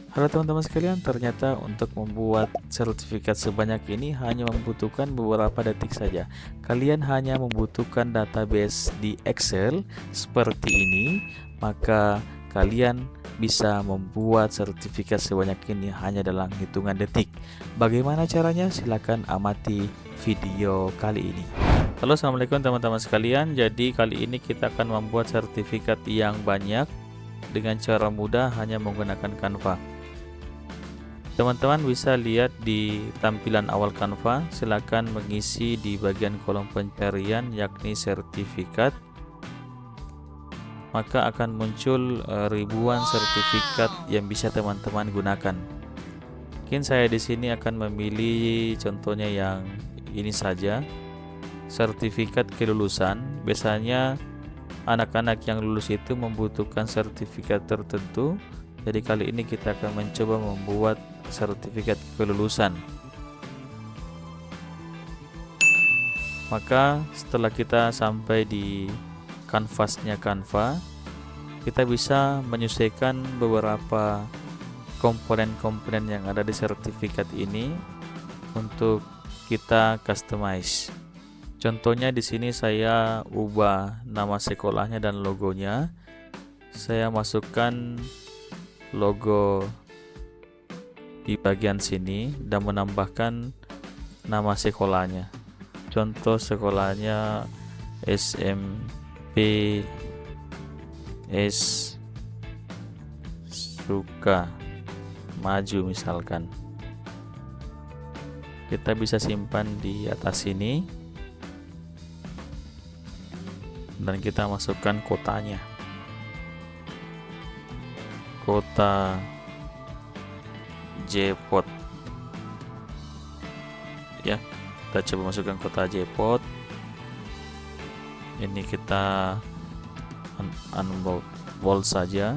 Halo teman-teman sekalian, ternyata untuk membuat sertifikat sebanyak ini hanya membutuhkan beberapa detik saja. Kalian hanya membutuhkan database di Excel seperti ini, maka kalian bisa membuat sertifikat sebanyak ini hanya dalam hitungan detik. Bagaimana caranya? Silakan amati video kali ini. Halo, assalamualaikum teman-teman sekalian. Jadi kali ini kita akan membuat sertifikat yang banyak dengan cara mudah hanya menggunakan Canva. Teman-teman bisa lihat di tampilan awal Canva, silakan mengisi di bagian kolom pencarian yakni sertifikat. Maka akan muncul ribuan sertifikat yang bisa teman-teman gunakan. Mungkin saya di sini akan memilih contohnya yang ini saja. Sertifikat kelulusan. Biasanya anak-anak yang lulus itu membutuhkan sertifikat tertentu. Jadi kali ini kita akan mencoba membuat sertifikat kelulusan. Maka setelah kita sampai di kanvasnya Canva, kita bisa menyesuaikan beberapa komponen-komponen yang ada di sertifikat ini untuk kita customize. Contohnya di sini saya ubah nama sekolahnya dan logonya. Saya masukkan logo di bagian sini dan menambahkan nama sekolahnya. Contoh sekolahnya SMP S Suka Maju misalkan. Kita bisa simpan di atas sini dan kita masukkan kotanya. Kota Jepot ya, kita coba masukkan kota Jepot. Ini kita unbold saja.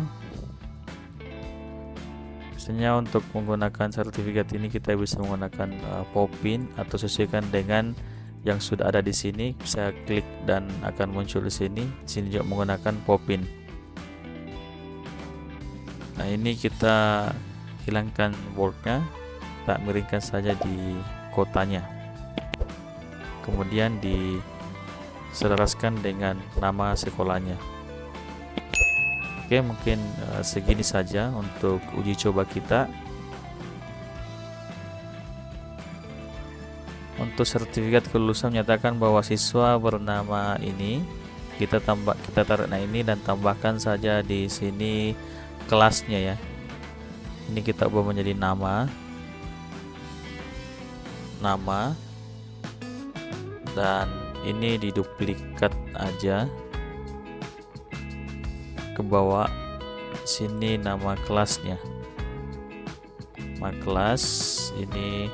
Biasanya untuk menggunakan sertifikat ini kita bisa menggunakan Popin atau sesuaikan dengan yang sudah ada di sini. Bisa klik dan akan muncul di sini. Di sini juga menggunakan Popin. Nah, ini kita hilangkan boldnya, tak miringkan saja di kotanya, kemudian diselaraskan dengan nama sekolahnya. Oke, mungkin segini saja untuk uji coba kita. Untuk sertifikat kelulusan menyatakan bahwa siswa bernama ini, kita taruh ini dan tambahkan saja di sini kelasnya ya. Ini kita ubah menjadi nama dan ini diduplikat aja ke bawah. Sini nama kelasnya, nama kelas ini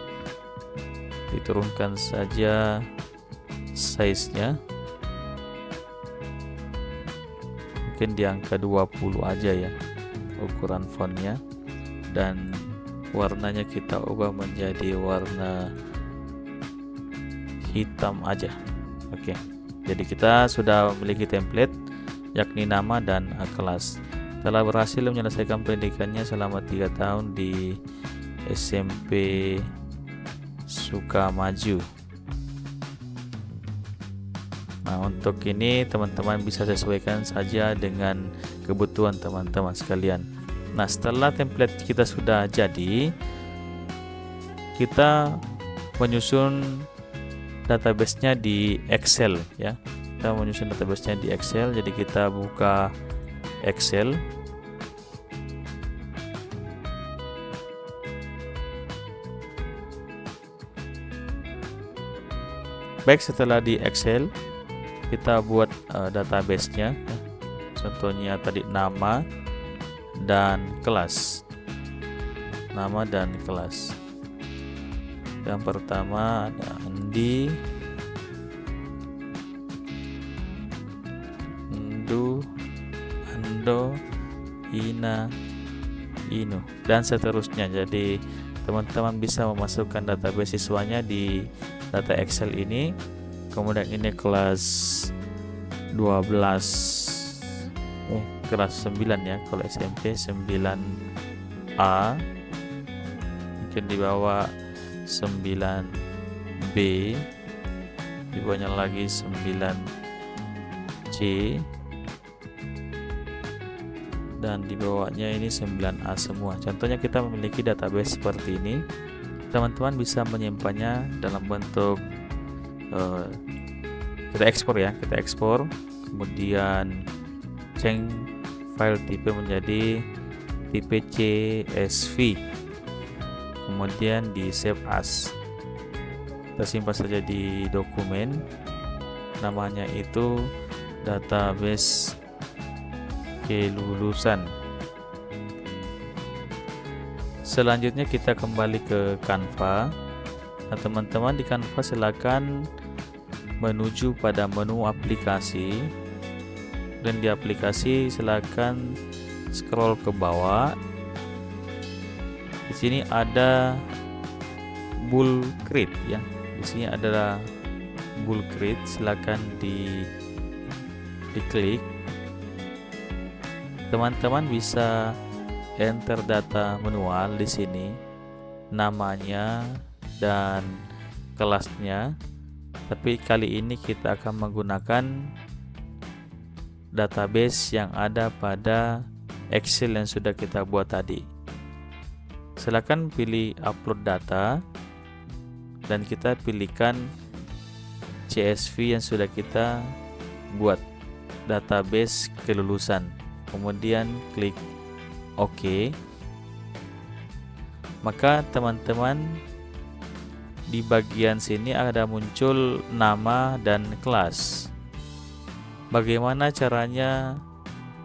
diturunkan saja size-nya, mungkin di angka 20 aja ya ukuran fontnya, dan warnanya kita ubah menjadi warna hitam aja. Oke, jadi kita sudah memiliki template yakni nama dan kelas. Telah berhasil menyelesaikan pendidikannya selama 3 tahun di SMP Sukamaju. Nah, untuk ini teman-teman bisa sesuaikan saja dengan kebutuhan teman-teman sekalian. Nah, setelah template kita sudah jadi, kita menyusun database-nya di Excel ya. Kita menyusun database-nya di Excel. Jadi kita buka Excel. Baik, setelah di Excel kita buat database-nya. Contohnya tadi nama dan kelas. Nama dan kelas. Yang pertama ada Andi, Endu, Ando, Ina, Inu, dan seterusnya. Jadi teman-teman bisa memasukkan database siswanya di data Excel ini. Kemudian ini kelas 12 kelas 9 ya, kalau SMP 9 A, mungkin di bawah 9B, di bawahnya lagi 9C, dan di bawahnya ini 9A semua. Contohnya kita memiliki database seperti ini. Teman-teman bisa menyimpannya dalam bentuk kita ekspor ya, kita ekspor, kemudian change file tipe menjadi tipe CSV, kemudian di save as. Kita simpan saja di dokumen, namanya itu database kelulusan. Selanjutnya kita kembali ke Canva. Nah, teman-teman di Canva silakan menuju pada menu aplikasi, dan di aplikasi silakan scroll ke bawah. Di sini ada Bull Create ya. Di sini ada Bull Create, silakan diklik. Teman-teman bisa enter data manual di sini, namanya dan kelasnya. Tapi kali ini kita akan menggunakan database yang ada pada Excel yang sudah kita buat tadi. Silakan pilih upload data dan kita pilihkan CSV yang sudah kita buat, database kelulusan. Kemudian klik OK. Maka teman-teman di bagian sini ada muncul nama dan kelas. Bagaimana caranya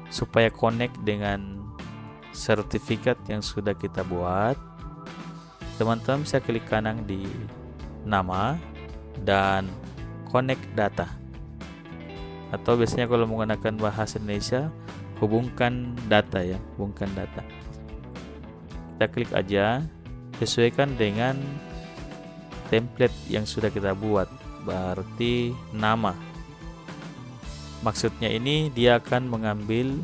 supaya connect dengan sertifikat yang sudah kita buat? Teman-teman bisa klik kanan di nama dan connect data. Atau biasanya kalau menggunakan bahasa Indonesia, hubungkan data ya, hubungkan data. Kita klik aja, sesuaikan dengan template yang sudah kita buat, berarti nama. Maksudnya ini dia akan mengambil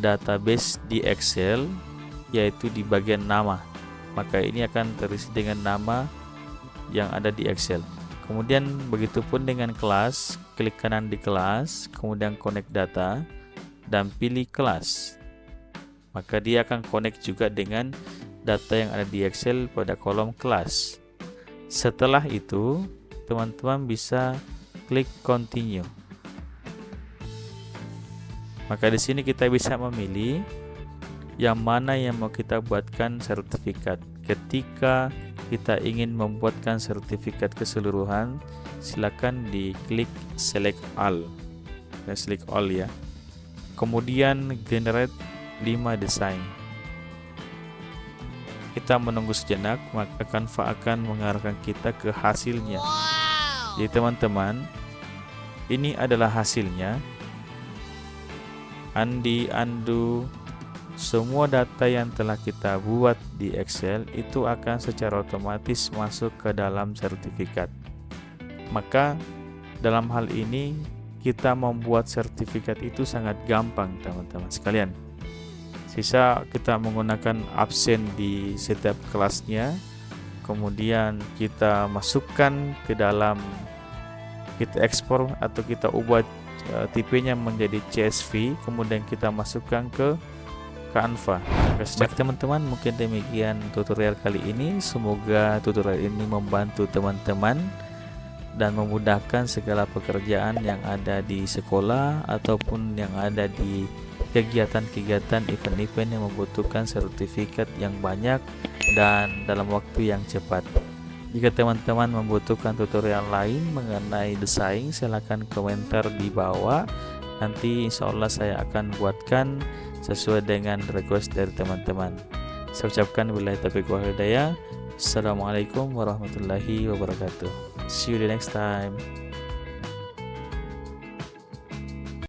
database di Excel, yaitu di bagian nama. Maka ini akan terisi dengan nama yang ada di Excel. Kemudian begitupun dengan kelas, klik kanan di kelas, kemudian connect data dan pilih kelas. Maka dia akan connect juga dengan data yang ada di Excel pada kolom kelas. Setelah itu, teman-teman bisa klik continue. Maka di sini kita bisa memilih yang mana yang mau kita buatkan sertifikat. Ketika kita ingin membuatkan sertifikat keseluruhan, silakan diklik select all. Select all ya. Kemudian generate 5 desain. Kita menunggu sejenak, maka Canva akan mengarahkan kita ke hasilnya. Jadi teman-teman, ini adalah hasilnya. Undo semua data yang telah kita buat di Excel itu akan secara otomatis masuk ke dalam sertifikat. Maka dalam hal ini kita membuat sertifikat itu sangat gampang teman-teman sekalian. Sisa kita menggunakan absen di setiap kelasnya, kemudian kita masukkan ke dalam, kita ekspor atau kita ubah tipenya menjadi CSV, kemudian kita masukkan ke Canva. Baik teman-teman, mungkin demikian tutorial kali ini. Semoga tutorial ini membantu teman-teman dan memudahkan segala pekerjaan yang ada di sekolah ataupun yang ada di kegiatan-kegiatan event-event yang membutuhkan sertifikat yang banyak dan dalam waktu yang cepat. Jika teman-teman membutuhkan tutorial lain mengenai desain, silakan komentar di bawah. Nanti insya Allah saya akan buatkan sesuai dengan request dari teman-teman. Saya ucapkan billahi taufiq wal hidayah. Assalamualaikum warahmatullahi wabarakatuh. See you the next time.